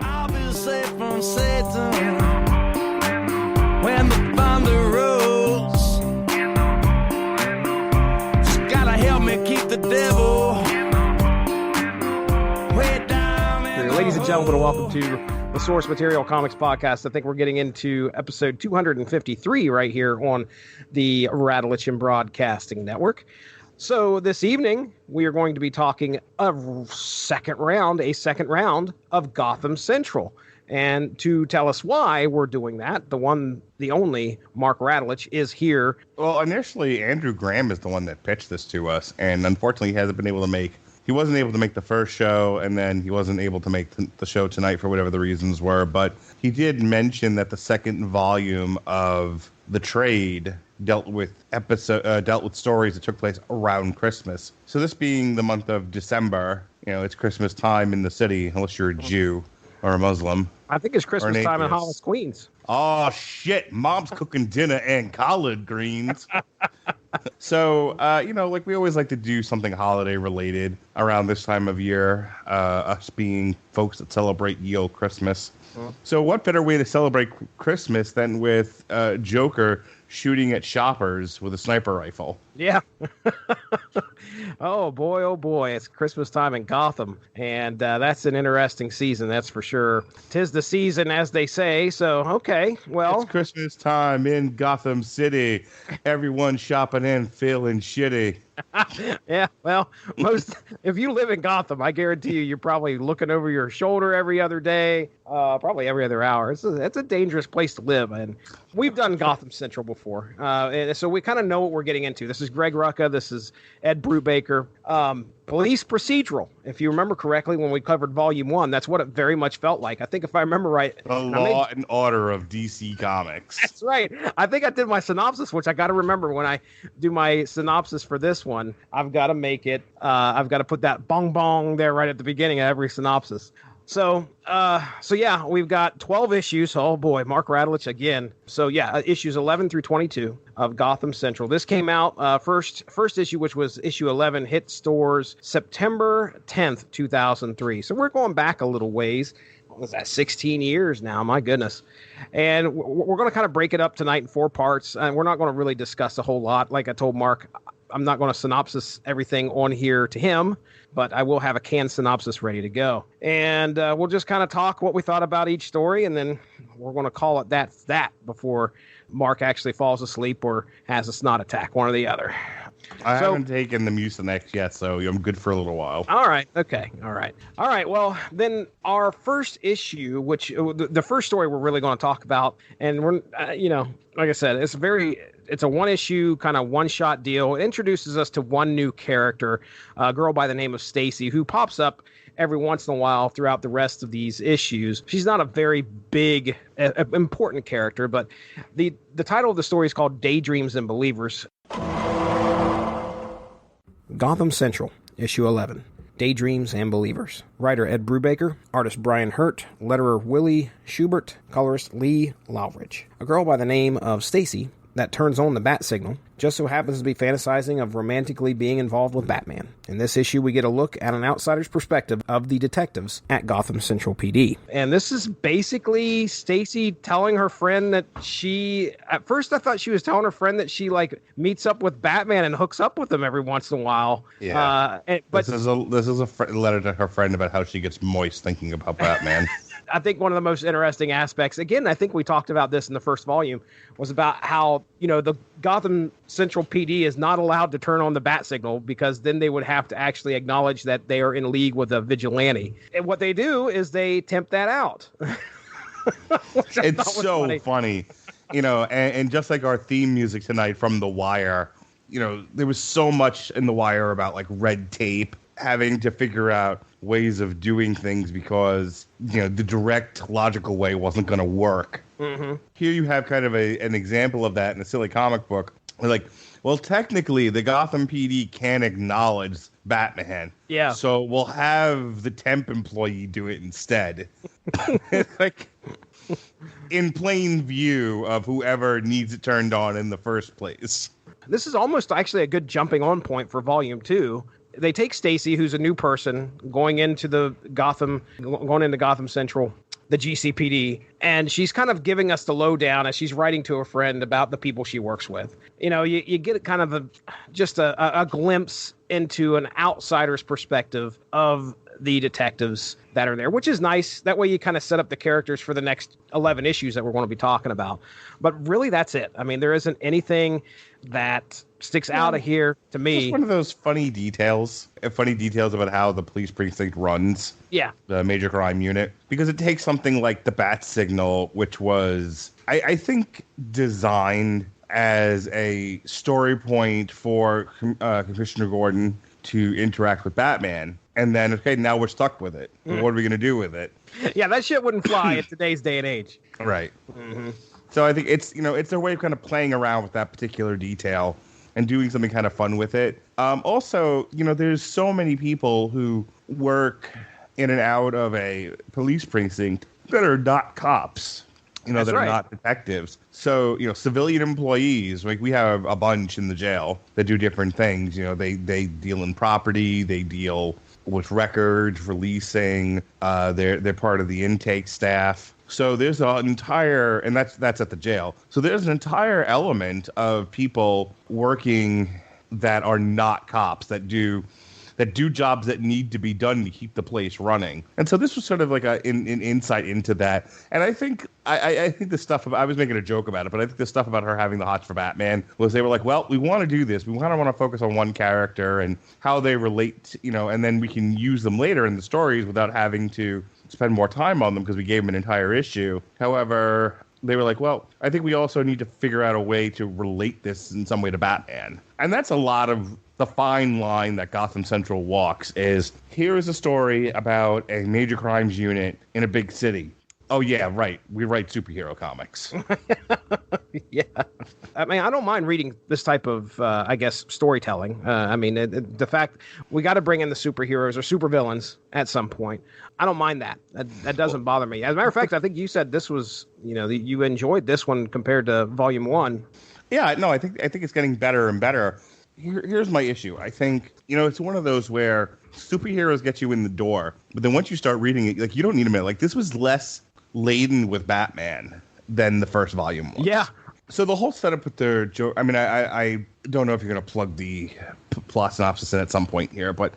I'll be safe from Satan when the thunder rolls. Just gotta help me keep the devil way down. Ladies and gentlemen, welcome to the Source Material Comics Podcast. I think we're getting into episode 253 right here on the Radulich and Broadcasting Network. So this evening, we are going to be talking a second round of Gotham Central. And to tell us why we're doing that, the only Mark Radulich is here. Well, initially, Andrew Graham is the one that pitched this to us, and unfortunately, he wasn't able to make the first show, and then he wasn't able to make the show tonight for whatever the reasons were. But he did mention that the second volume of the trade dealt with stories that took place around Christmas. So this being the month of December, it's Christmas time in the city, unless you're a Jew or a Muslim. I think it's Christmas time in Hollis, Queens. Oh, shit. Mom's cooking dinner and collard greens. So, like we always like to do something holiday related around this time of year, us being folks that celebrate ye olde Christmas. So what better way to celebrate Christmas than with Joker shooting at shoppers with a sniper rifle? Yeah. Oh boy, it's Christmas time in Gotham, and that's an interesting season, that's for sure. 'Tis the season, as they say, so okay, well. It's Christmas time in Gotham City. Everyone's shopping and feeling shitty. Yeah, well, if you live in Gotham, I guarantee you're probably looking over your shoulder every other day, probably every other hour. It's a dangerous place to live, and we've done Gotham Central before, and so we kind of know what we're getting into. This is Greg Rucka. This is Ed Brubaker. Police procedural. If you remember correctly, when we covered Volume 1, that's what it very much felt like. I think if I remember right. The Law and Order of DC Comics. That's right. I think I did my synopsis, which I got to remember when I do my synopsis for this one. I've got to make it. I've got to put that bong bong there right at the beginning of every synopsis. So yeah, we've got 12 issues. Oh boy, Mark Radulich again. So yeah, issues 11 through 22 of Gotham Central. This came out first issue, which was issue 11, hit stores September 10th, 2003. So we're going back a little ways. What was that, 16 years now? My goodness. And we're going to kind of break it up tonight in 4 parts, and we're not going to really discuss a whole lot. Like I told Mark, I'm not going to synopsis everything on here to him, but I will have a canned synopsis ready to go. And we'll just kind of talk what we thought about each story, and then we're going to call it that before Mark actually falls asleep or has a snot attack, one or the other. I haven't taken the Mucinex yet, so I'm good for a little while. All right. Okay. All right. Well, then our first issue, which the first story we're really going to talk about, and we're, like I said, it's a one-issue kind of one-shot deal. It introduces us to one new character, a girl by the name of Stacy, who pops up every once in a while throughout the rest of these issues. She's not a very big, important character, but the title of the story is called Daydreams and Believers. Gotham Central, issue 11. Daydreams and Believers. Writer Ed Brubaker, artist Brian Hurt, letterer Willie Schubert, colorist Lee Lowridge. A girl by the name of Stacy that turns on the bat signal just so happens to be fantasizing of romantically being involved with Batman. In this issue, we get a look at an outsider's perspective of the detectives at Gotham Central PD. And this is basically Stacy telling her friend that at first I thought she was telling her friend that she meets up with Batman and hooks up with him every once in a while. Yeah. But this is a letter to her friend about how she gets moist thinking about Batman. I think one of the most interesting aspects, again, I think we talked about this in the first volume, was about how, the Gotham Central PD is not allowed to turn on the bat signal because then they would have to actually acknowledge that they are in league with a vigilante. And what they do is they tempt that out. It's so funny. And just like our theme music tonight from The Wire, there was so much in The Wire about red tape, having to figure out ways of doing things because, the direct logical way wasn't going to work. Mm-hmm. Here you have kind of an example of that in a silly comic book. Well, technically, the Gotham PD can acknowledge Batman. Yeah. So we'll have the temp employee do it instead. In plain view of whoever needs it turned on in the first place. This is almost actually a good jumping on point for Volume 2. they take Stacy, who's a new person, going into Gotham Central, the GCPD, and she's kind of giving us the lowdown as she's writing to a friend about the people she works with. You know, you get kind of a glimpse into an outsider's perspective of the detectives that are there, which is nice. That way you kind of set up the characters for the next 11 issues that we're going to be talking about. But really, that's it. I mean, there isn't anything that sticks out of here to me. Just one of those funny details about how the police precinct runs. Yeah. The major crime unit. Because it takes something like the bat signal, which was, I think, designed as a story point for Commissioner Gordon to interact with Batman. And then, okay, now we're stuck with it. What are we going to do with it? Yeah, that shit wouldn't fly in today's day and age. Right. Mm-hmm. So I think it's their way of kind of playing around with that particular detail and doing something kind of fun with it. Also, there's so many people who work in and out of a police precinct that are not cops. That are not detectives. So, civilian employees, like we have a bunch in the jail that do different things. They deal in property, they deal with records, releasing, they're part of the intake staff. So there's an entire, and that's at the jail. So there's an entire element of people working that are not cops, that do jobs that need to be done to keep the place running. And so this was sort of like an insight into that. And I think the stuff I was making a joke about it, but I think the stuff about her having the hots for Batman was they were like, well, we want to do this. We want to focus on one character and how they relate, and then we can use them later in the stories without having to spend more time on them because we gave them an entire issue. However, they were like, well, I think we also need to figure out a way to relate this in some way to Batman. And that's a lot of the fine line that Gotham Central walks is, here is a story about a major crimes unit in a big city. Oh, yeah, right. We write superhero comics. Yeah. I mean, I don't mind reading this type of, storytelling. The fact we got to bring in the superheroes or supervillains at some point. I don't mind that. That doesn't bother me. As a matter of fact, I think you said this was, you enjoyed this one compared to Volume 1. Yeah, no, I think it's getting better and better. Here's my issue. I think, it's one of those where superheroes get you in the door, but then once you start reading it, like, you don't need them. Like, this was less laden with Batman than the first volume was. Yeah. So the whole setup with the joke, I mean, I don't know if you're going to plug the plot synopsis in at some point here, but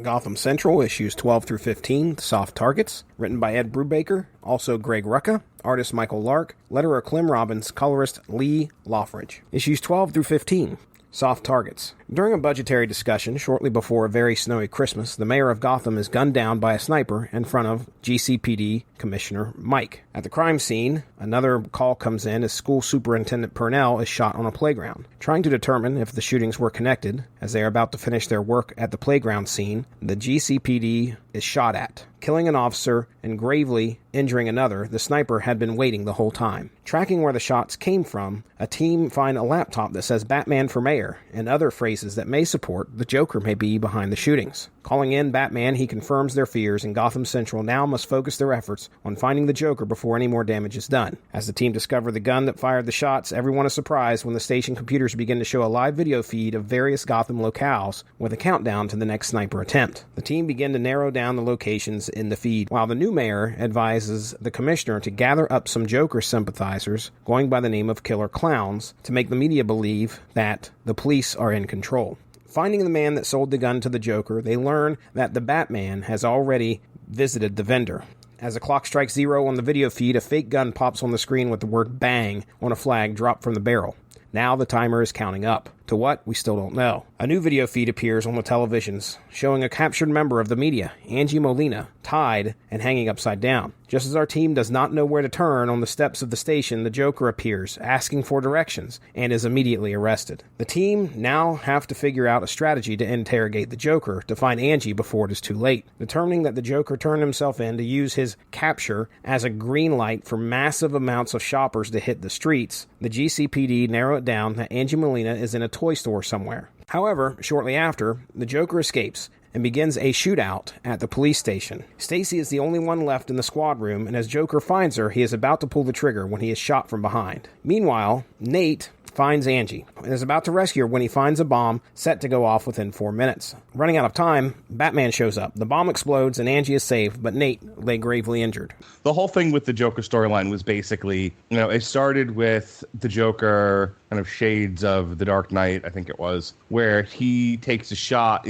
Gotham Central, issues 12 through 15, Soft Targets, written by Ed Brubaker, also Greg Rucka, artist Michael Lark, letterer Clem Robbins, colorist Lee Loffridge. Issues 12 through 15, Soft Targets. During a budgetary discussion shortly before a very snowy Christmas, the mayor of Gotham is gunned down by a sniper in front of GCPD Commissioner Mike. At the crime scene, another call comes in as School Superintendent Purnell is shot on a playground. Trying to determine if the shootings were connected, as they are about to finish their work at the playground scene, the GCPD is shot at. Killing an officer and gravely injuring another, the sniper had been waiting the whole time. Tracking where the shots came from, a team find a laptop that says Batman for Mayor and other phrases that may support the Joker may be behind the shootings. Calling in Batman, he confirms their fears, and Gotham Central now must focus their efforts on finding the Joker before any more damage is done. As the team discover the gun that fired the shots, everyone is surprised when the station computers begin to show a live video feed of various Gotham locales with a countdown to the next sniper attempt. The team begin to narrow down the locations in the feed, while the new mayor advises the commissioner to gather up some Joker sympathizers, going by the name of Killer Clowns, to make the media believe that the police are in control. Finding the man that sold the gun to the Joker, they learn that the Batman has already visited the vendor. As the clock strikes 0 on the video feed, a fake gun pops on the screen with the word "bang" on a flag dropped from the barrel. Now the timer is counting up. To what? We still don't know. A new video feed appears on the televisions, showing a captured member of the media, Angie Molina, tied and hanging upside down. Just as our team does not know where to turn on the steps of the station, the Joker appears, asking for directions, and is immediately arrested. The team now have to figure out a strategy to interrogate the Joker to find Angie before it is too late. Determining that the Joker turned himself in to use his capture as a green light for massive amounts of shoppers to hit the streets, the GCPD narrow it down that Angie Molina is in a toy store somewhere. However, shortly after, the Joker escapes and begins a shootout at the police station. Stacy is the only one left in the squad room, and as Joker finds her, he is about to pull the trigger when he is shot from behind. Meanwhile, Nate finds Angie and is about to rescue her when he finds a bomb set to go off within 4 minutes. Running out of time, Batman shows up. The bomb explodes and Angie is saved, but Nate lay gravely injured. The whole thing with the Joker storyline was basically, it started with the Joker kind of shades of The Dark Knight, I think it was, where he takes a shot,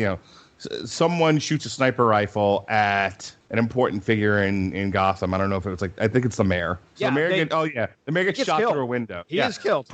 someone shoots a sniper rifle at an important figure in Gotham. I don't know if it was I think it's the mayor. So the mayor gets shot killed. through a window. He is killed.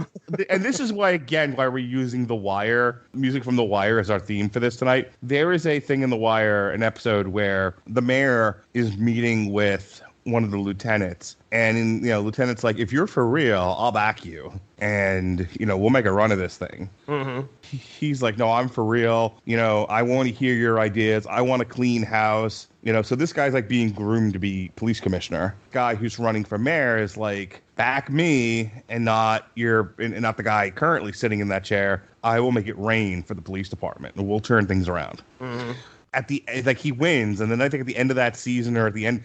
And this is why we're using The Wire, music from The Wire as our theme for this tonight. There is a thing in The Wire, an episode where the mayor is meeting with one of the lieutenants, and lieutenant's like, if you're for real, I'll back you, and we'll make a run of this thing. Mm-hmm. He's like, no, I'm for real. I want to hear your ideas. I want a clean house. So this guy's like being groomed to be police commissioner. Guy who's running for mayor is like, back me, and not the guy currently sitting in that chair. I will make it rain for the police department, and we'll turn things around. Mm-hmm. At the he wins, and then I think at the end of that season, or at the end,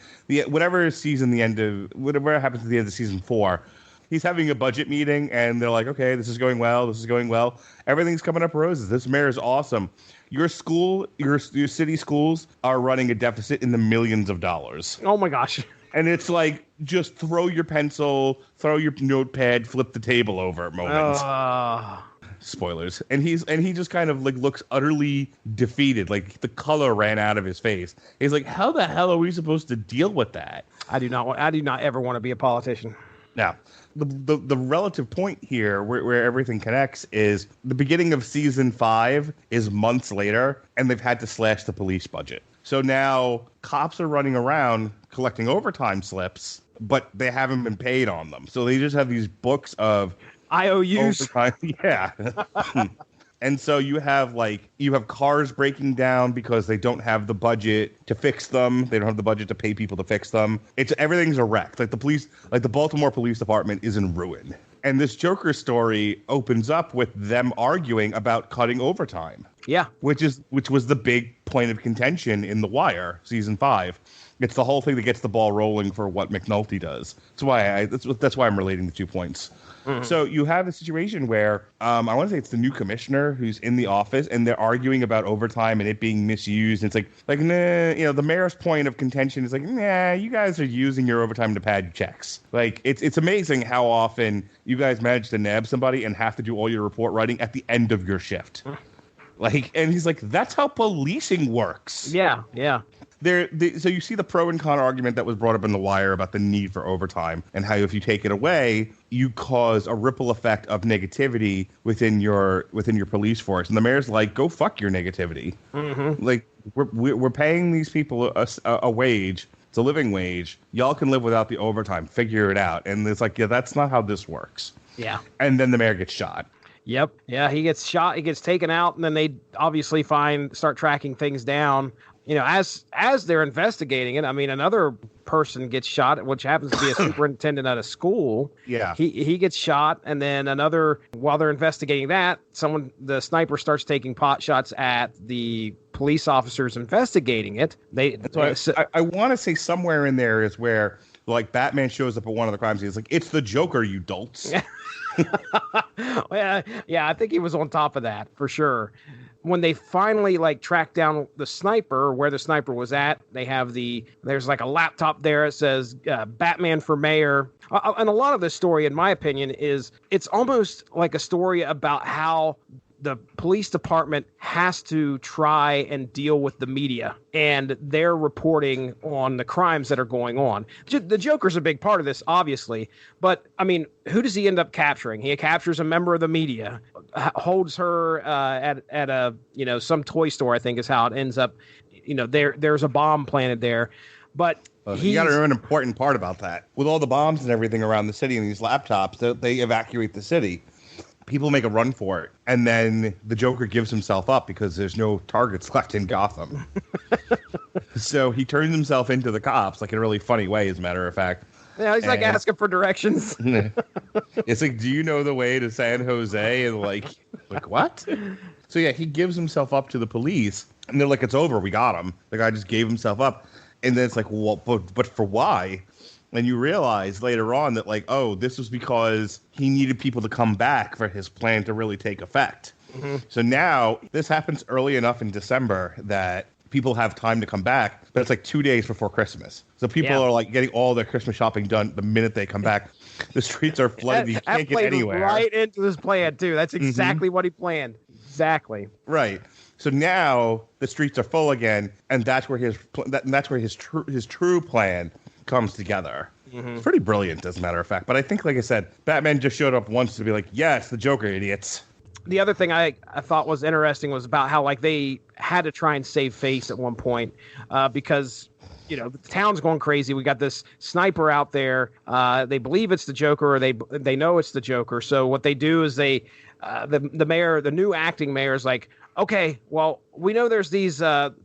whatever happens at the end of season 4, he's having a budget meeting, and they're like, okay, this is going well, everything's coming up roses. This mayor is awesome. Your school, your city schools are running a deficit in the millions of dollars. Oh my gosh. And it's like, just throw your pencil, throw your notepad, flip the table over at moments. Spoilers. And he just kind of looks utterly defeated. Like the color ran out of his face. He's like, how the hell are we supposed to deal with that? I do not ever want to be a politician. Now, the relative point here where everything connects is the beginning of season 5 is months later, and they've had to slash the police budget. So now cops are running around collecting overtime slips, but they haven't been paid on them. So they just have these books of IOUs. Yeah. And so you have cars breaking down because they don't have the budget to fix them. They don't have the budget to pay people to fix them. Everything's a wreck. The Baltimore Police Department is in ruin. And this Joker story opens up with them arguing about cutting overtime. Yeah. Which was the big point of contention in The Wire, season 5. It's the whole thing that gets the ball rolling for what McNulty does. That's why I'm relating the 2 points. Mm-hmm. So you have a situation where I want to say it's the new commissioner who's in the office, and they're arguing about overtime and it being misused. And it's like nah, the mayor's point of contention is like, nah, you guys are using your overtime to pad your checks. Like it's amazing how often you guys manage to nab somebody and have to do all your report writing at the end of your shift. And he's like, that's how policing works. Yeah. So you see the pro and con argument that was brought up in The Wire about the need for overtime and how if you take it away, you cause a ripple effect of negativity within your police force. And the mayor's like, go fuck your negativity. Mm-hmm. Like we're paying these people a wage. It's a living wage. Y'all can live without the overtime. Figure it out. And it's like, yeah, that's not how this works. Yeah. And then the mayor gets shot. Yep. Yeah, he gets shot. He gets taken out, and then they obviously start tracking things down. As they're investigating it, I mean, another person gets shot, which happens to be a superintendent at a school. Yeah. He gets shot, and then while they're investigating that, the sniper starts taking pot shots at the police officers investigating it. I want to say somewhere in there is where Batman shows up at one of the crime scenes. Like, it's the Joker, you dolts. Yeah, I think he was on top of that for sure. When they finally track down the sniper, where the sniper was at, there's a laptop there. It says Batman for mayor. And a lot of this story, in my opinion, it's almost like a story about how the police department has to try and deal with the media and their reporting on the crimes that are going on. The Joker's a big part of this, obviously, but I mean, who does he end up capturing? He captures a member of the media, holds her at a some toy store, I think is how it ends up. There's a bomb planted there, but you got to remember an important part about that. With all the bombs and everything around the city and these laptops, they evacuate the city. People make a run for it, and then the Joker gives himself up because there's no targets left in Gotham. So he turns himself into the cops, in a really funny way, as a matter of fact. Yeah, he's asking for directions. It's like, do you know the way to San Jose? And what? So yeah, he gives himself up to the police, and they're like, it's over, we got him. The guy just gave himself up. And then it's like, well, but for why? And you realize later on that, like, oh, this was because he needed people to come back for his plan to really take effect. Mm-hmm. So now this happens early enough in December that people have time to come back, but it's like 2 days before Christmas. So people are like getting all their Christmas shopping done the minute they come back. The streets are flooded. You can't get anywhere. Right into his plan, too. That's exactly what he planned. Exactly. Right. So now the streets are full again, and that's where his true plan comes together. Mm-hmm. It's pretty brilliant, as a matter of fact. But I think, like I said, Batman just showed up once to be like, yes, the Joker, idiots. The other thing I thought was interesting was about how, like, they had to try and save face at one point because, you know, the town's going crazy. We got this sniper out there. They believe it's the Joker, or they know it's the Joker. So what they do is the mayor, the new acting mayor, is like, okay, well, we know there's these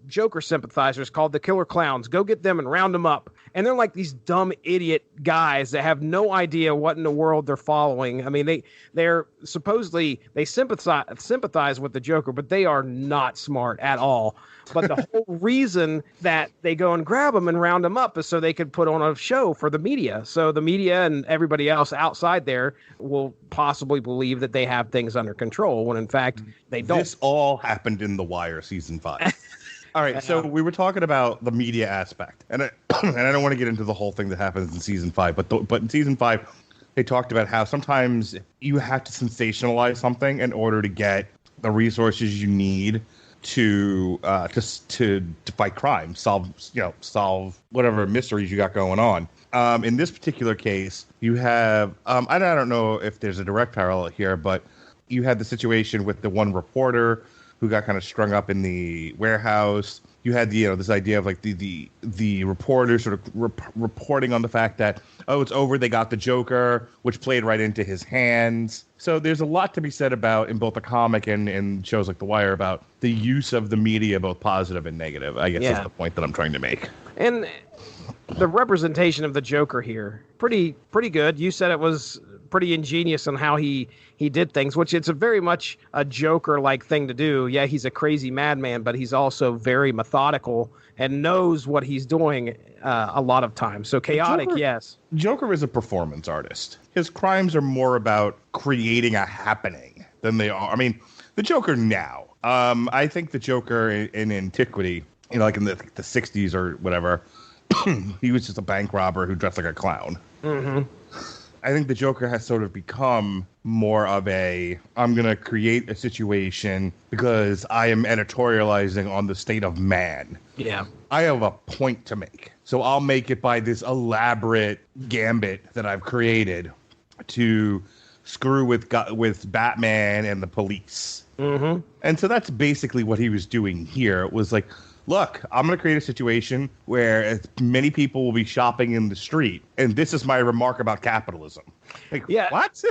Joker sympathizers called the Killer Clowns. Go get them and round them up. And they're like these dumb idiot guys that have no idea what in the world they're following. I mean, they're supposedly they sympathize with the Joker, but they are not smart at all. But the whole reason that they go and grab them and round them up is so they could put on a show for the media. So the media and everybody else outside there will possibly believe that they have things under control, when in fact they don't. This all happened in The Wire season 5. All right, so we were talking about the media aspect, and I don't want to get into the whole thing that happens in season 5, but in season 5, they talked about how sometimes you have to sensationalize something in order to get the resources you need to fight crime, solve whatever mysteries you got going on. In this particular case, you have I don't know if there's a direct parallel here, but you had the situation with the one reporter who got kind of strung up in the warehouse. You had this idea of like the reporter sort of reporting on the fact that, oh, it's over, they got the Joker, which played right into his hands. So there's a lot to be said about, in both the comic and in shows like The Wire, about the use of the media, both positive and negative, I guess is the point that I'm trying to make. And the representation of the Joker here, pretty good. You said it was pretty ingenious on how he did things, which it's a very much a Joker-like thing to do. Yeah, he's a crazy madman, but he's also very methodical and knows what he's doing a lot of times. So chaotic, yes. Joker is a performance artist. His crimes are more about creating a happening than they are. I mean, the Joker now. I think the Joker in antiquity, like in the 60s or whatever, he was just a bank robber who dressed like a clown. Mm-hmm. I think the Joker has sort of become more of I'm going to create a situation because I am editorializing on the state of man. Yeah. I have a point to make. So I'll make it by this elaborate gambit that I've created to screw with Batman and the police. Mm-hmm. And so that's basically what he was doing here. It was like, look, I'm going to create a situation where many people will be shopping in the street, and this is my remark about capitalism. Like, yeah. What?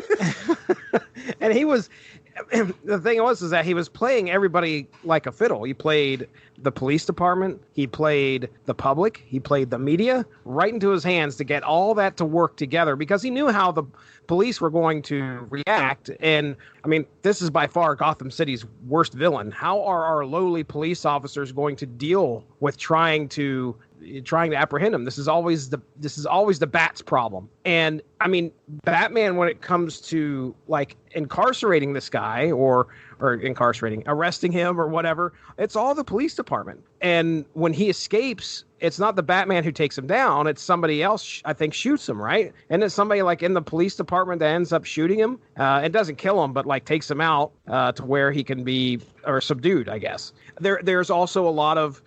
And the thing is that he was playing everybody like a fiddle. He played the police department, he played the public, he played the media right into his hands to get all that to work together, because he knew how the police were going to react. And I mean, this is by far Gotham City's worst villain. How are our lowly police officers going to deal with trying to apprehend him? This is always the Bat's problem. And I mean, Batman, when it comes to like incarcerating this guy or arresting him or whatever, it's all the police department. And when he escapes, it's not the Batman who takes him down. It's somebody else, I think, shoots him, right? And it's somebody like in the police department that ends up shooting him. It doesn't kill him, but like takes him out to where he can be subdued, I guess. There's also a lot of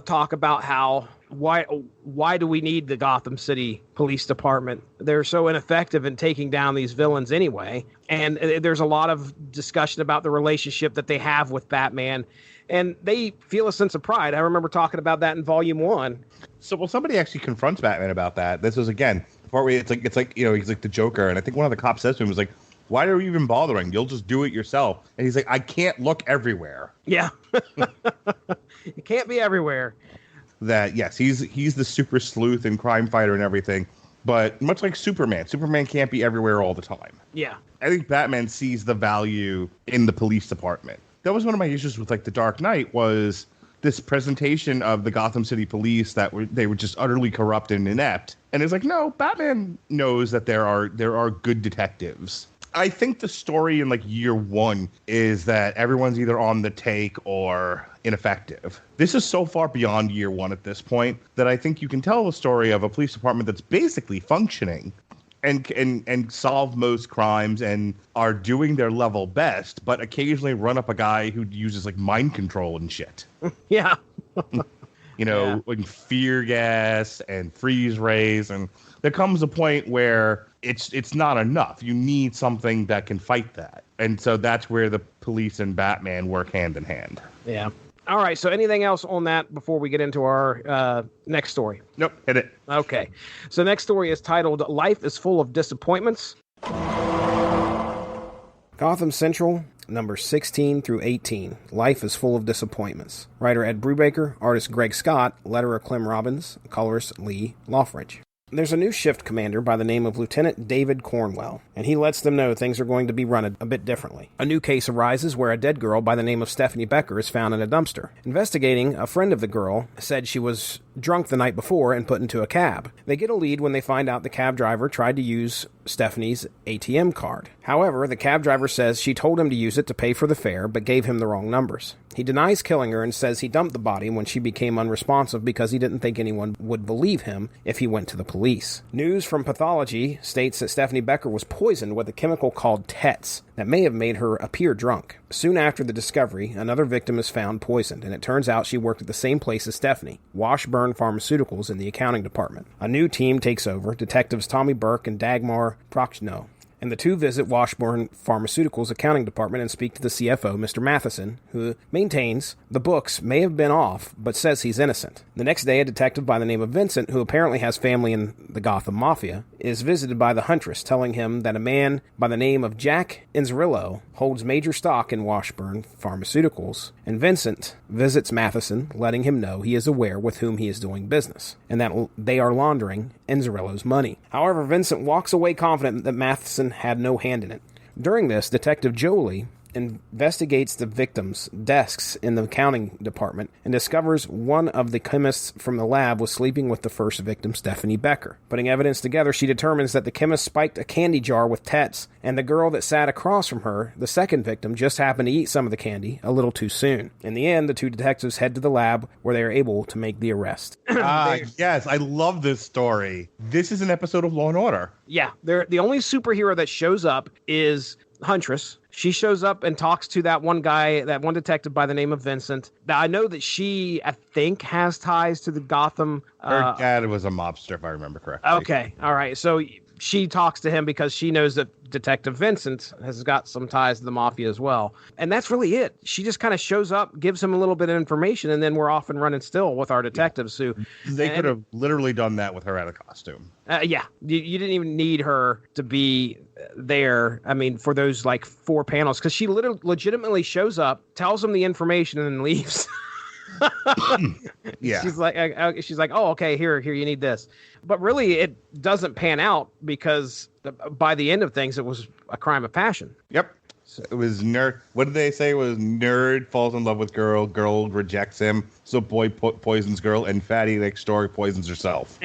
talk about how why do we need the Gotham City Police Department? They're so ineffective in taking down these villains anyway. And there's a lot of discussion about the relationship that they have with Batman, and they feel a sense of pride. I remember talking about that in Volume 1. So, somebody actually confronts Batman about that. This is, again, the part where it's like he's like the Joker, and I think one of the cops says to him, was like, why are you even bothering? You'll just do it yourself. And he's like, I can't look everywhere. Yeah. You can't be everywhere. That, yes, he's the super sleuth and crime fighter and everything, but much like Superman can't be everywhere all the time. Yeah. I think Batman sees the value in the police department. That was one of my issues with like The Dark Knight, was this presentation of the Gotham City Police that they were just utterly corrupt and inept. And it's like, no, Batman knows that there are good detectives. I think the story in like year one is that everyone's either on the take or ineffective. This is so far beyond year one at this point that I think you can tell the story of a police department that's basically functioning and solve most crimes and are doing their level best, but occasionally run up a guy who uses like mind control and shit. Yeah. Like fear gas and freeze rays, and there comes a point where it's not enough. You need something that can fight that. And so that's where the police and Batman work hand in hand. Yeah. All right. So anything else on that before we get into our next story? Nope. Hit it. Okay. So next story is titled Life is Full of Disappointments. Gotham Central, numbers 16 through 18. Life is Full of Disappointments. Writer Ed Brubaker, artist Greg Scott, letterer Clem Robbins, colorist Lee Lothridge. There's a new shift commander by the name of Lieutenant David Cornwell, and he lets them know things are going to be run a bit differently. A new case arises where a dead girl by the name of Stephanie Becker is found in a dumpster. Investigating, a friend of the girl said she was drunk the night before and put into a cab. They get a lead when they find out the cab driver tried to use Stephanie's ATM card. However, the cab driver says she told him to use it to pay for the fare, but gave him the wrong numbers. He denies killing her and says he dumped the body when she became unresponsive because he didn't think anyone would believe him if he went to the police. News from pathology states that Stephanie Becker was poisoned with a chemical called TETS that may have made her appear drunk. Soon after the discovery, another victim is found poisoned, and it turns out she worked at the same place as Stephanie, Washburn Pharmaceuticals in the accounting department. A new team takes over, detectives Tommy Burke and Dagmar Prochnow, and the two visit Washburn Pharmaceuticals' accounting department and speak to the CFO, Mr. Matheson, who maintains the books may have been off, but says he's innocent. The next day, a detective by the name of Vincent, who apparently has family in the Gotham Mafia, is visited by the Huntress, telling him that a man by the name of Jack Inzerillo holds major stock in Washburn Pharmaceuticals, and Vincent visits Matheson, letting him know he is aware with whom he is doing business, and that they are laundering Inzerillo's money. However, Vincent walks away confident that Matheson had no hand in it. During this, Detective Jolie investigates the victims' desks in the accounting department and discovers one of the chemists from the lab was sleeping with the first victim, Stephanie Becker. Putting evidence together, she determines that the chemist spiked a candy jar with TETS, and the girl that sat across from her, the second victim, just happened to eat some of the candy a little too soon. In the end, the two detectives head to the lab where they are able to make the arrest. Yes, I love this story. This is an episode of Law & Order. Yeah, the only superhero that shows up is Huntress. She shows up and talks to that one guy, that one detective by the name of Vincent. Now, I know that she, I think, has ties to the Gotham. Her dad was a mobster, if I remember correctly. Okay, all right. So she talks to him because she knows that Detective Vincent has got some ties to the Mafia as well. And that's really it. She just kind of shows up, gives him a little bit of information, and then we're off and running still with our detectives. Who They could have literally done that with her out of costume. Yeah, you didn't even need her to be there. I mean, for those like 4 panels, because she legitimately shows up, tells him the information, and then leaves. Yeah, she's like, oh, okay, here, you need this. But really, it doesn't pan out because by the end of things, it was a crime of passion. Yep. So it was nerd. What did they say? It was nerd falls in love with girl rejects him, so boy poisons girl, and fatty next door poisons herself.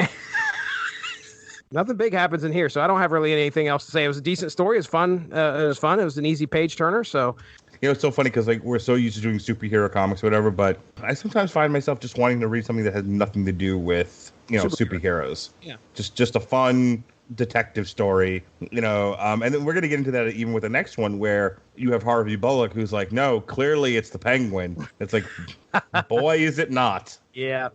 Nothing big happens in here, so I don't have really anything else to say. It was a decent story. It was fun. It was an easy page turner. So, it's so funny because like we're so used to doing superhero comics, or whatever. But I sometimes find myself just wanting to read something that has nothing to do with superheroes. Yeah, just a fun detective story. And then we're gonna get into that even with the next one where you have Harvey Bullock, who's like, no, clearly it's the Penguin. It's like, boy, is it not? Yeah.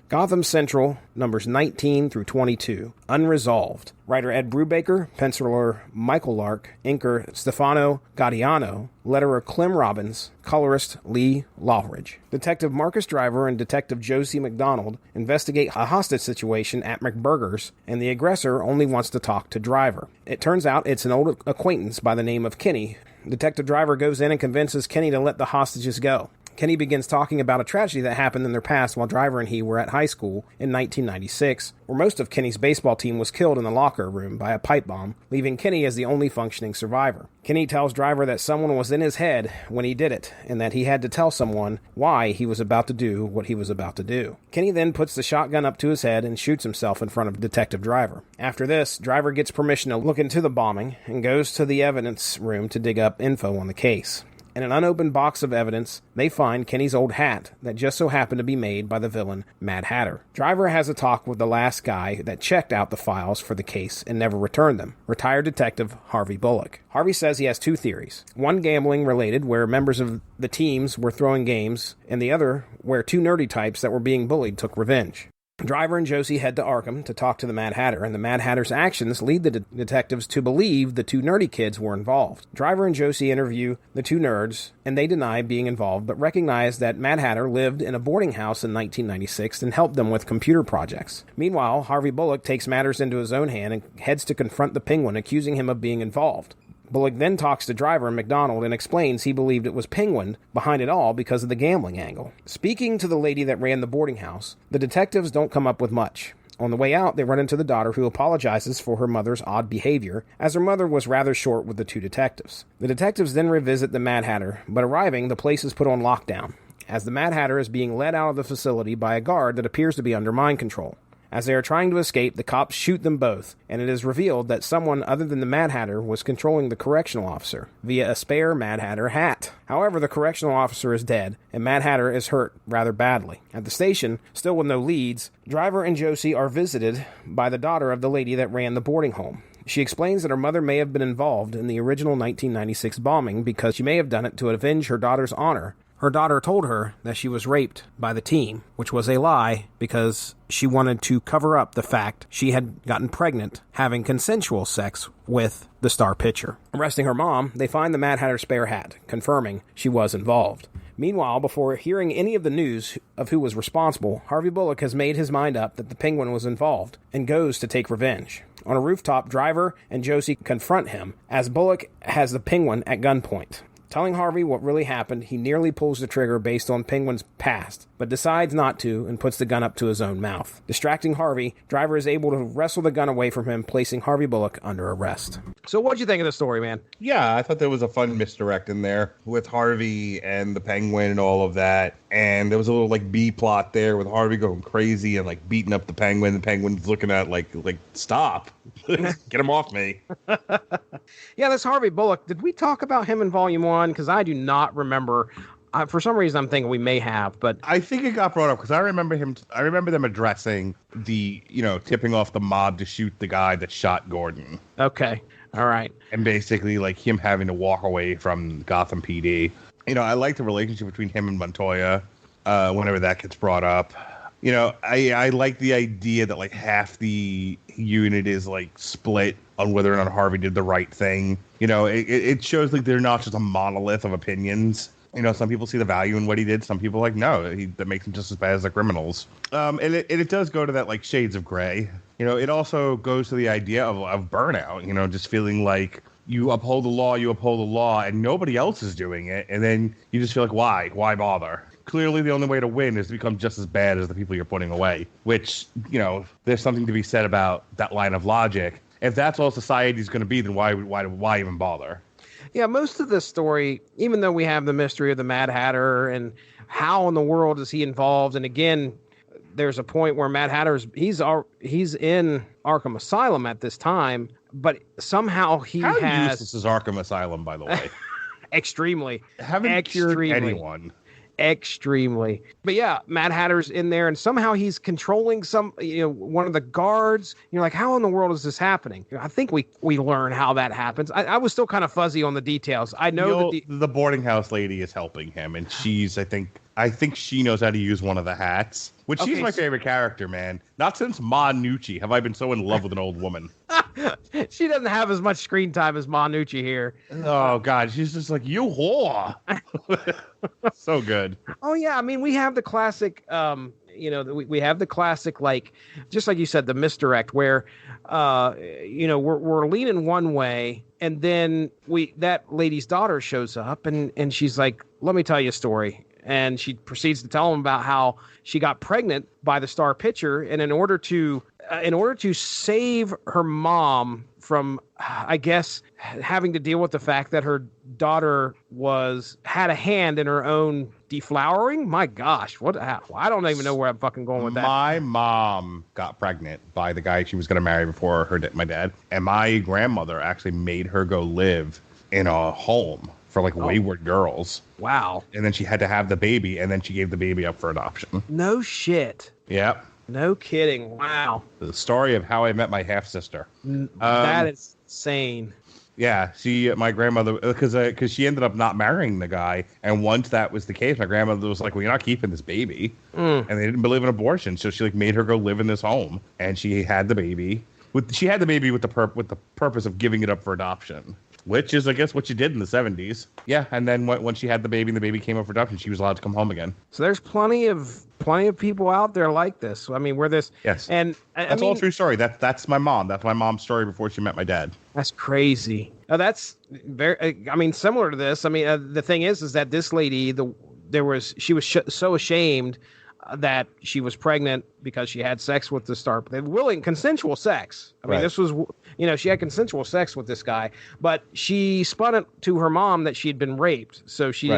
Gotham Central, numbers 19 through 22. Unresolved. Writer Ed Brubaker, penciler Michael Lark, inker Stefano Gaudiano, letterer Clem Robbins, colorist Lee Lothridge. Detective Marcus Driver and Detective Josie McDonald investigate a hostage situation at McBurger's, and the aggressor only wants to talk to Driver. It turns out it's an old acquaintance by the name of Kenny. Detective Driver goes in and convinces Kenny to let the hostages go. Kenny begins talking about a tragedy that happened in their past while Driver and he were at high school in 1996, where most of Kenny's baseball team was killed in the locker room by a pipe bomb, leaving Kenny as the only functioning survivor. Kenny tells Driver that someone was in his head when he did it, and that he had to tell someone why he was about to do what he was about to do. Kenny then puts the shotgun up to his head and shoots himself in front of Detective Driver. After this, Driver gets permission to look into the bombing and goes to the evidence room to dig up info on the case. In an unopened box of evidence, they find Kenny's old hat that just so happened to be made by the villain Mad Hatter. Driver has a talk with the last guy that checked out the files for the case and never returned them, retired detective Harvey Bullock. Harvey says he has two theories. One gambling related, where members of the teams were throwing games, and the other where two nerdy types that were being bullied took revenge. Driver and Josie head to Arkham to talk to the Mad Hatter, and the Mad Hatter's actions lead the detectives to believe the two nerdy kids were involved. Driver and Josie interview the two nerds, and they deny being involved, but recognize that Mad Hatter lived in a boarding house in 1996 and helped them with computer projects. Meanwhile, Harvey Bullock takes matters into his own hand and heads to confront the Penguin, accusing him of being involved. Bullock then talks to Driver and McDonald and explains he believed it was Penguin behind it all because of the gambling angle. Speaking to the lady that ran the boarding house, the detectives don't come up with much. On the way out, they run into the daughter, who apologizes for her mother's odd behavior, as her mother was rather short with the two detectives. The detectives then revisit the Mad Hatter, but arriving, the place is put on lockdown, as the Mad Hatter is being led out of the facility by a guard that appears to be under mind control. As they are trying to escape, the cops shoot them both, and it is revealed that someone other than the Mad Hatter was controlling the correctional officer via a spare Mad Hatter hat. However, the correctional officer is dead, and Mad Hatter is hurt rather badly. At the station, still with no leads, Driver and Josie are visited by the daughter of the lady that ran the boarding home. She explains that her mother may have been involved in the original 1996 bombing because she may have done it to avenge her daughter's honor. Her daughter told her that she was raped by the team, which was a lie because she wanted to cover up the fact she had gotten pregnant having consensual sex with the star pitcher. Arresting her mom, they find the Mad Hatter's spare hat, confirming she was involved. Meanwhile, before hearing any of the news of who was responsible, Harvey Bullock has made his mind up that the Penguin was involved and goes to take revenge. On a rooftop, Driver and Josie confront him as Bullock has the Penguin at gunpoint. Telling Harvey what really happened, he nearly pulls the trigger based on Penguin's past, but decides not to and puts the gun up to his own mouth. Distracting Harvey, Driver is able to wrestle the gun away from him, placing Harvey Bullock under arrest. So what'd you think of the story, man? Yeah, I thought there was a fun misdirect in there with Harvey and the Penguin and all of that. And there was a little like B plot there with Harvey going crazy and like beating up the Penguin. The Penguin's looking at like stop, get him off me. Yeah, this Harvey Bullock. Did we talk about him in Volume 1? Because I do not remember. For some reason, I'm thinking we may have, but I think it got brought up because I remember him. I remember them addressing the, tipping off the mob to shoot the guy that shot Gordon. Okay, all right, and basically like him having to walk away from Gotham PD. I like the relationship between him and Montoya. Whenever that gets brought up, I like the idea that like half the unit is like split on whether or not Harvey did the right thing. It shows like they're not just a monolith of opinions. Some people see the value in what he did. Some people like, no, that makes him just as bad as the criminals. And it does go to that like shades of gray. It also goes to the idea of burnout, just feeling like you uphold the law and nobody else is doing it. And then you just feel like, why bother? Clearly the only way to win is to become just as bad as the people you're putting away, which, there's something to be said about that line of logic. If that's all society's going to be, then why even bother? Yeah, most of this story, even though we have the mystery of the Mad Hatter and how in the world is he involved, and again, there's a point where Mad Hatter's he's in Arkham Asylum at this time, but somehow How useless is Arkham Asylum, by the way? Extremely. Haven't cured anyone. Extremely. But yeah, Mad Hatter's in there and somehow he's controlling one of the guards. You're like, how in the world is this happening? I think we learn how that happens. I was still kind of fuzzy on the details. I know that the boarding house lady is helping him, and she's, I think she knows how to use one of the hats, which she's my favorite character, man. Not since Ma Nucci have I been so in love with an old woman. She doesn't have as much screen time as Ma Nucci here. Oh, God. She's just like, you whore. So good. Oh, yeah. I mean, we have the classic, we have the classic, like, just like you said, the misdirect where, we're leaning one way and then that lady's daughter shows up and she's like, let me tell you a story. and she proceeds to tell him about how she got pregnant by the star pitcher, and in order to save her mom from, I guess, having to deal with the fact that her daughter had a hand in her own deflowering. My gosh, I don't even know where I'm fucking going with that. My mom got pregnant by the guy she was going to marry before my dad, and my grandmother actually made her go live in a home for like wayward girls. Wow. And then she had to have the baby, and then she gave the baby up for adoption. No shit. Yep. No kidding. Wow. The story of how I met my half sister. That is insane. Yeah, my grandmother, because she ended up not marrying the guy, and once that was the case, my grandmother was like, "Well, you're not keeping this baby," and they didn't believe in abortion, so she like made her go live in this home, and she had the baby. She had the baby with the purpose of giving it up for adoption, which is, I guess, what you did in the 70s. Yeah, and then when she had the baby and the baby came up for adoption, she was allowed to come home again. So there's plenty of people out there like this. I mean, where this... Yes. And that's all true story. That's my mom. That's my mom's story before she met my dad. That's crazy. That's very... I mean, similar to this. I mean, the thing is that this lady, she was so ashamed that she was pregnant because she had sex with the star. Consensual sex. I mean, this was, she had consensual sex with this guy, but she spun it to her mom that she had been raped. So she,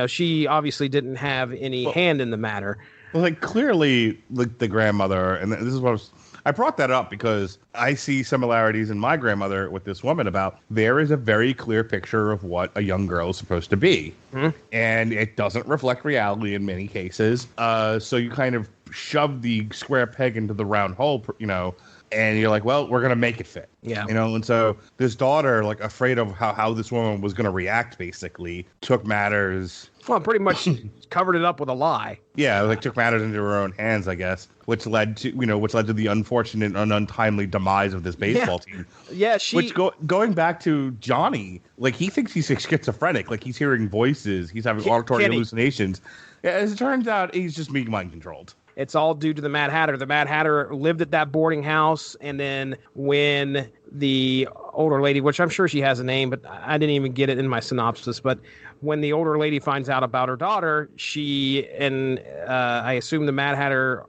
she obviously didn't have any hand in the matter. Well, like clearly, like the grandmother, and this is what I brought that up because I see similarities in my grandmother with this woman about there is a very clear picture of what a young girl is supposed to be. Mm-hmm. And it doesn't reflect reality in many cases. So you kind of shove the square peg into the round hole, and you're like, well, we're going to make it fit. Yeah. And so this daughter, like afraid of how this woman was going to react, basically took matters. Well, pretty much covered it up with a lie. Yeah, like took matters into her own hands, I guess, which led to the unfortunate and untimely demise of this baseball team. Yeah, going back to Johnny, like he thinks he's schizophrenic, like he's hearing voices, he's having auditory hallucinations. Yeah, as it turns out, he's just being mind controlled. It's all due to the Mad Hatter. The Mad Hatter lived at that boarding house, and then when the older lady, which I'm sure she has a name, but I didn't even get it in my synopsis, but when the older lady finds out about her daughter, she and I assume the Mad Hatter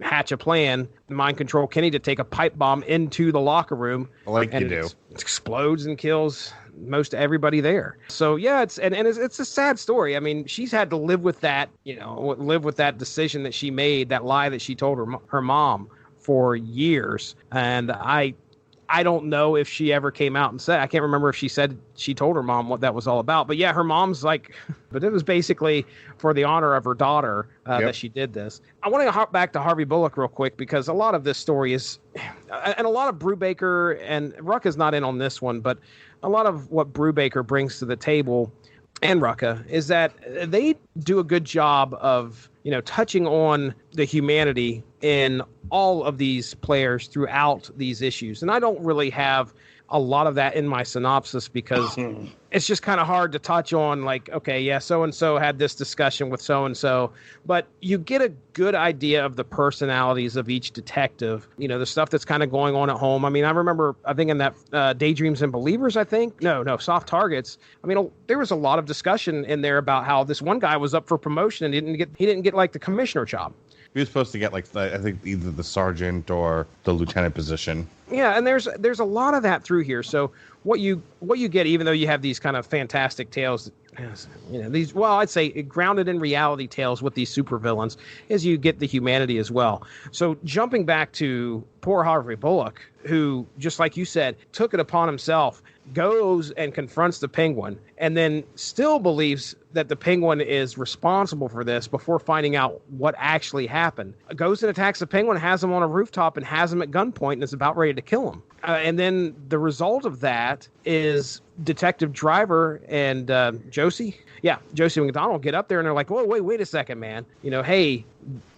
hatch a plan, mind control Kenny to take a pipe bomb into the locker room. Like and you do. It explodes and kills most everybody there. So yeah, it's a sad story. I mean, she's had to live with that, live with that decision that she made, that lie that she told her mom for years. And I don't know if she ever came out and said, I can't remember if she said she told her mom what that was all about. But yeah, her mom's like, but it was basically for the honor of her daughter that she did this. I want to hop back to Harvey Bullock real quick because a lot of this story is, and a lot of Brubaker, and Rucka is not in on this one, but a lot of what Brubaker brings to the table and Rucka is that they do a good job of, touching on the humanity in all of these players throughout these issues. And I don't really have a lot of that in my synopsis because it's just kind of hard to touch on, like, okay, yeah, so-and-so had this discussion with so-and-so, but you get a good idea of the personalities of each detective, the stuff that's kind of going on at home. I mean, I think in that Daydreams and Believers, Soft Targets. I mean, there was a lot of discussion in there about how this one guy was up for promotion and he didn't get like the commissioner job. He was supposed to get I think either the sergeant or the lieutenant position. Yeah, and there's a lot of that through here. So what you get, even though you have these kind of fantastic tales, these, well, I'd say grounded in reality tales with these supervillains, is you get the humanity as well. So jumping back to poor Harvey Bullock, who, just like you said, took it upon himself, goes and confronts the Penguin, and then still believes that the Penguin is responsible for this before finding out what actually happened. Goes and attacks the Penguin, has him on a rooftop, and has him at gunpoint, and is about ready to kill him. And then the result of that is Detective Driver and Josie McDonald get up there, and they're like, whoa, wait a second, man. Hey,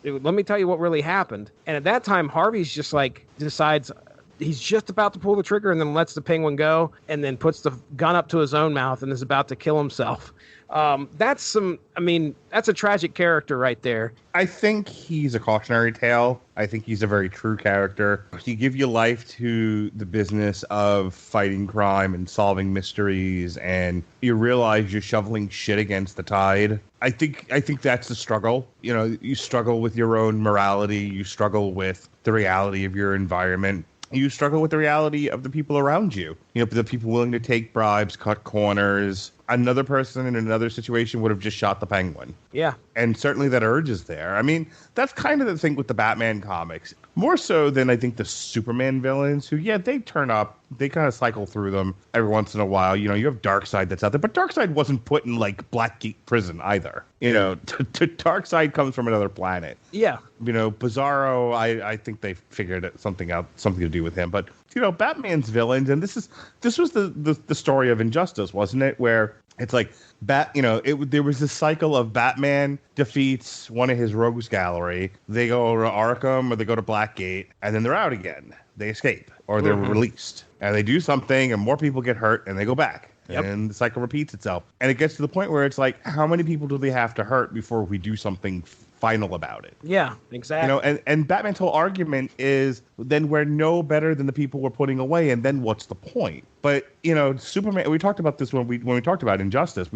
let me tell you what really happened. And at that time, Harvey's just like decides, he's just about to pull the trigger and then lets the penguin go and then puts the gun up to his own mouth and is about to kill himself. That's a tragic character right there. I think he's a cautionary tale. I think he's a very true character. He give you life to the business of fighting crime and solving mysteries, and you realize you're shoveling shit against the tide. I think that's the struggle. You know, you struggle with your own morality. You struggle with the reality of your environment. You struggle with the reality of the people around you. You know, the people willing to take bribes, cut corners. Another person in another situation would have just shot the penguin. Yeah. And certainly that urge is there. I mean, that's kind of the thing with the Batman comics. More so than I think the Superman villains who, yeah, they turn up. They kind of cycle through them every once in a while. You know, you have Darkseid that's out there. But Darkseid wasn't put in, like, Blackgate Prison either. You know, Darkseid comes from another planet. Yeah. You know, Bizarro, I think they figured something to do with him. But, you know, Batman's villains, and this was the story of Injustice, wasn't it? Where it's like, there was this cycle of Batman defeats one of his rogues gallery. They go to Arkham or they go to Blackgate, and then they're out again. They escape or they're released. And they do something, and more people get hurt, and they go back. Yep. And the cycle repeats itself. And it gets to the point where it's like, how many people do they have to hurt before we do something final about it? Yeah, exactly. You know, and Batman's whole argument is, then we're no better than the people we're putting away, and then what's the point? But, you know, Superman, we talked about this when we talked about Injustice.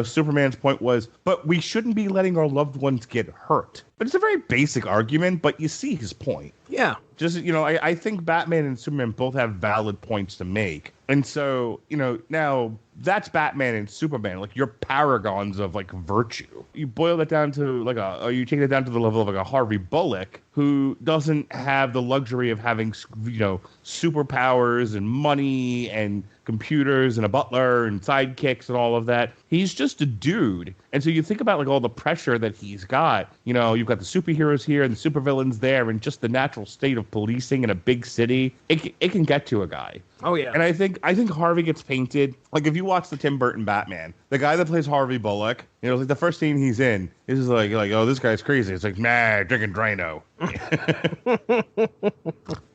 Superman's point was, but we shouldn't be letting our loved ones get hurt. But it's a very basic argument, but you see his point. Yeah. Just, you know, I think Batman and Superman both have valid points to make. And so, you know, now that's Batman and Superman, like your paragons of like virtue. You boil that down to you take it down to the level of like a Harvey Bullock who doesn't have the luxury of having, you know, superpowers and money and computers and a butler and sidekicks and all of that. He's just a dude. And so you think about like all the pressure that he's got. You know, you've got the superheroes here and the supervillains there, and just the natural state of policing in a big city. It can get to a guy. Oh yeah. And I think Harvey gets painted like, if you watch the Tim Burton Batman, the guy that plays Harvey Bullock, you know, like the first scene he's in is like, oh, this guy's crazy. It's like, nah, drinking Drano.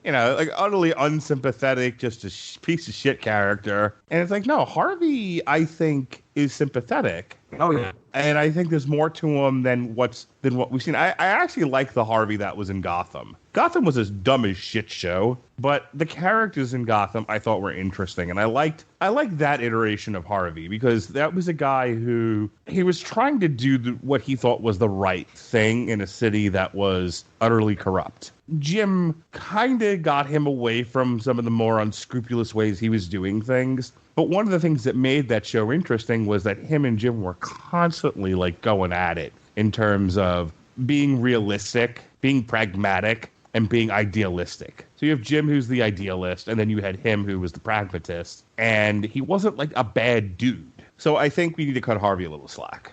You know, like utterly unsympathetic, just a piece of shit character. And it's like, no, Harvey, I think, is sympathetic. Oh yeah. And I think there's more to him than what we've seen. I actually like the Harvey that was in Gotham. Gotham was as dumb as shit show, but the characters in Gotham I thought were interesting, and I liked that iteration of Harvey because that was a guy who he was trying to do what he thought was the right thing in a city that was utterly corrupt. Jim kind of got him away from some of the more unscrupulous ways he was doing things. But one of the things that made that show interesting was that him and Jim were constantly like going at it in terms of being realistic, being pragmatic, and being idealistic. So you have Jim, who's the idealist, and then you had him, who was the pragmatist. And he wasn't like a bad dude. So I think we need to cut Harvey a little slack.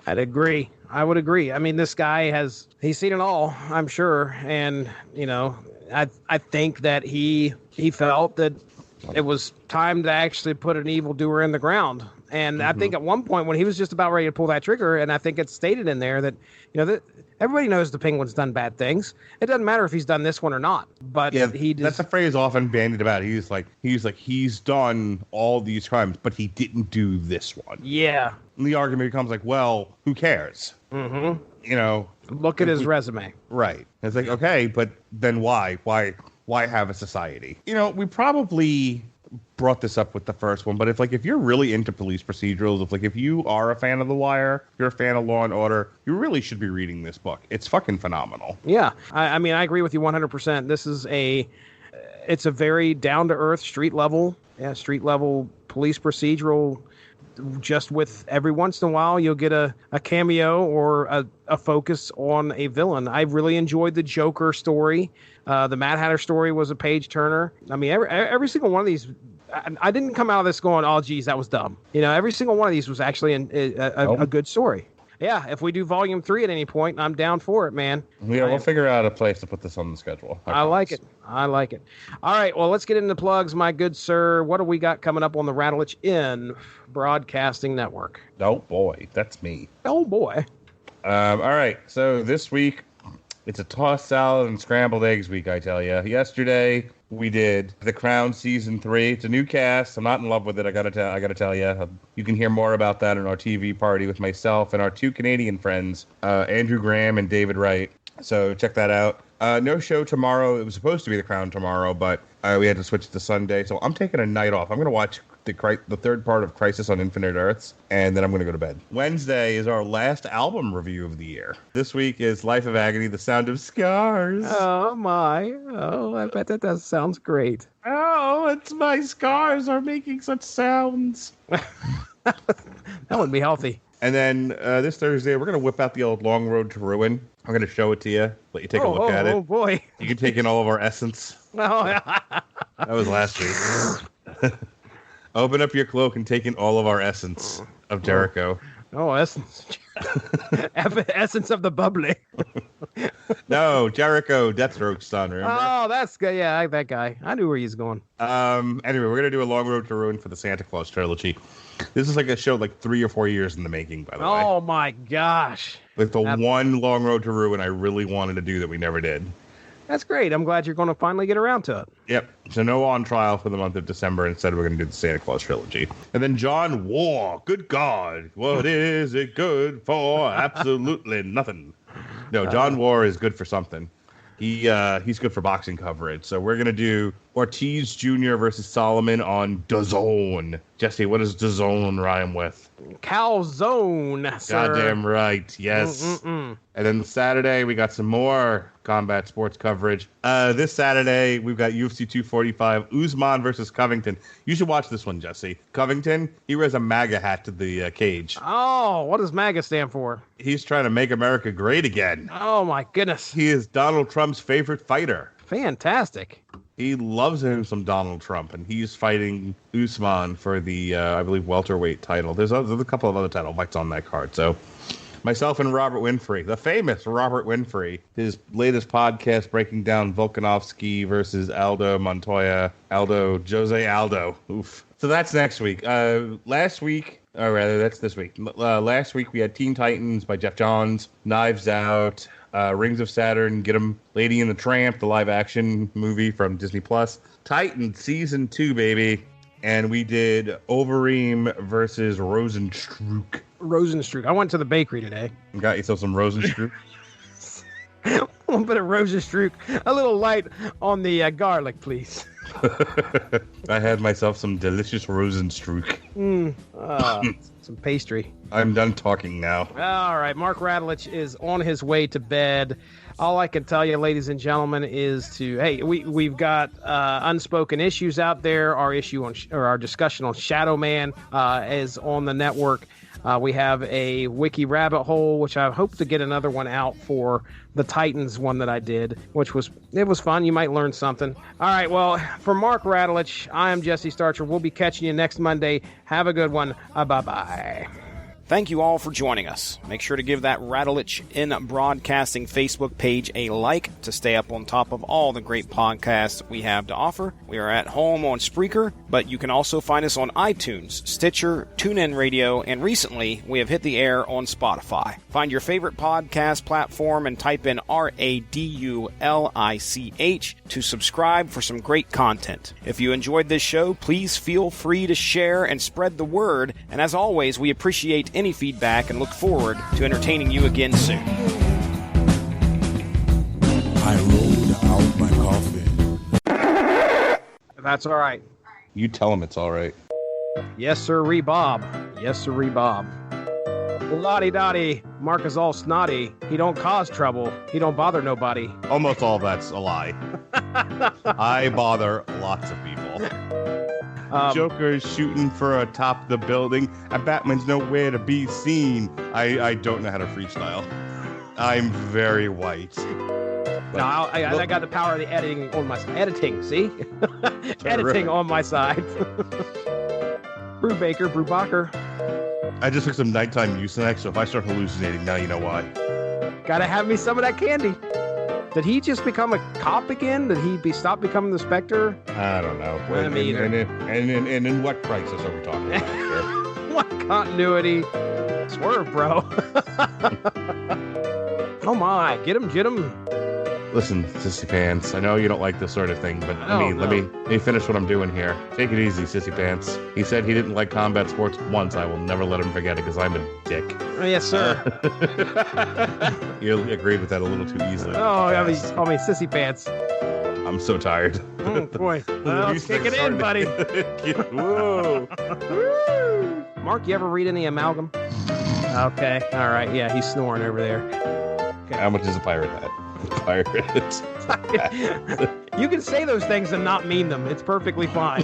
I'd agree. I would agree. I mean, this guy he's seen it all, I'm sure. And, you know, I think that he felt that it was time to actually put an evildoer in the ground. And I think at one point when he was just about ready to pull that trigger, and I think it's stated in there that, you know, that everybody knows the Penguin's done bad things. It doesn't matter if he's done this one or not. But yeah, he just, that's a phrase often bandied about. He's like he's done all these crimes, but he didn't do this one. Yeah. And the argument becomes like, well, who cares? Mm-hmm. You know, look at his resume. Right. And it's like, okay, but then why? Why have a society? You know, we probably brought this up with the first one, but if you're really into police procedurals, if you are a fan of The Wire, if you're a fan of Law and Order, you really should be reading this book. It's fucking phenomenal. Yeah. I mean, I agree with you 100%. This is it's a very down-to-earth street level police procedural. Just with every once in a while, you'll get a cameo or a focus on a villain. I really enjoyed the Joker story. The Mad Hatter story was a page turner. I mean, every single one of these, I didn't come out of this going, oh, geez, that was dumb. You know, every single one of these was actually a good story. Yeah, if we do volume 3 at any point, I'm down for it, man. Yeah, we'll figure out a place to put this on the schedule. I like it. All right, well, let's get into plugs, my good sir. What do we got coming up on the Rattlich Inn Broadcasting Network? Oh, boy, that's me. Oh, boy. All right, so this week, it's a tossed salad and scrambled eggs week, I tell you. Yesterday, we did The Crown Season 3. It's a new cast. I'm not in love with it, I gotta tell you. You can hear more about that in our TV party with myself and our two Canadian friends, Andrew Graham and David Wright. So check that out. No show tomorrow. It was supposed to be The Crown tomorrow, but we had to switch to Sunday. So I'm taking a night off. I'm going to watch the third part of Crisis on Infinite Earths, and then I'm going to go to bed. Wednesday is our last album review of the year. This week is Life of Agony, The Sound of Scars. Oh, my. Oh, I bet that sounds great. Oh, it's my scars are making such sounds. That wouldn't be healthy. And then this Thursday, we're going to whip out the old Long Road to Ruin. I'm going to show it to you, let you take a look at it. Oh, boy. You can take in all of our essence. Oh, yeah. That was last week. Open up your cloak and take in all of our essence of Jericho. Oh, essence. Essence of the bubbly. No, Jericho, Deathstroke's son, remember? Oh, that's good. Yeah, that guy. I knew where he's going. Anyway, we're going to do a Long Road to Ruin for the Santa Claus trilogy. This is like a show like 3 or 4 years in the making, by the way. Oh, my gosh. Like the one Long Road to Ruin I really wanted to do that we never did. That's great. I'm glad you're going to finally get around to it. Yep. So no On Trial for the month of December. Instead, we're going to do the Santa Claus trilogy. And then John War. Good God. What is it good for? Absolutely nothing. No, John War is good for something. He's good for boxing coverage. So we're going to do Ortiz Jr. versus Solomon on DAZN. Jesse, what does DAZN rhyme with? Calzone, sir. Goddamn right. Yes. And then Saturday, we got some more combat sports coverage. This Saturday, we've got UFC 245, Usman versus Covington. You should watch this one, Jesse. Covington, he wears a MAGA hat to the cage. Oh, what does MAGA stand for? He's trying to make America great again. Oh, my goodness. He is Donald Trump's favorite fighter. Fantastic. He loves him some Donald Trump, and he's fighting Usman for the, I believe, welterweight title. There's a couple of other title fights on that card. So myself and Robert Winfrey, the famous Robert Winfrey, his latest podcast breaking down Volkanovski versus Aldo Montoya, Jose Aldo. Oof. So that's next week. Last week, or rather, that's this week. Last week we had Teen Titans by Jeff Johns, Knives Out, Rings of Saturn, Get 'em, Lady and the Tramp, the live-action movie from Disney+. Titans Season 2, baby. And we did Overeem versus Rosenstruck. Rosenstruck. I went to the bakery today. Got yourself some Rosenstruck? A little bit of Rosenstruck. A little light on the garlic, please. I had myself some delicious Rosenstruck. Some pastry. I'm done talking now. All right, Mark Radulich is on his way to bed. All I can tell you, ladies and gentlemen, is we've got Unspoken Issues out there. Our discussion on Shadow Man is on the network. We have a wiki rabbit hole, which I hope to get another one out for the Titans one that I did, which was fun. You might learn something. All right, well, for Mark Radulich, I am Jesse Starcher. We'll be catching you next Monday. Have a good one. Bye-bye. Thank you all for joining us. Make sure to give that Radulich in Broadcasting Facebook page a like to stay up on top of all the great podcasts we have to offer. We are at home on Spreaker, but you can also find us on iTunes, Stitcher, TuneIn Radio, and recently we have hit the air on Spotify. Find your favorite podcast platform and type in RADULICH to subscribe for some great content. If you enjoyed this show, please feel free to share and spread the word. And as always, we appreciate any feedback and look forward to entertaining you again soon. I rolled out my coffin. That's all right. You tell him it's all right. Yes, sir, Bob. Yes, sir, Bob. Lottie-dottie, Mark is all snotty. He don't cause trouble. He don't bother nobody. Almost all that's a lie. I bother lots of people. Joker is shooting for atop the building, and Batman's nowhere to be seen. I don't know how to freestyle. I'm very white. No, I got the power of the editing on my side. Editing, see? Editing on my side. Brubaker. I just took some nighttime Mucinex, so if I start hallucinating, now you know why. Gotta have me some of that candy. Did he just become a cop again? Did he stop becoming the Spectre? I don't know. I mean, and in what crisis are we talking about here? What continuity? Swerve, bro. Oh my, get him. Listen, sissy pants, I know you don't like this sort of thing, but let me finish what I'm doing here. Take it easy, sissy pants. He said he didn't like combat sports once. I will never let him forget it because I'm a dick. Oh, yes, sir. You agreed with that a little too easily. Oh, I mean, call me sissy pants. I'm so tired. Boy, let's kick it in, buddy. Whoa. Mark, you ever read any Amalgam? Okay, all right. Yeah, he's snoring over there. Okay. How much is a pirate hat? Pirate. You can say those things and not mean them. It's perfectly fine.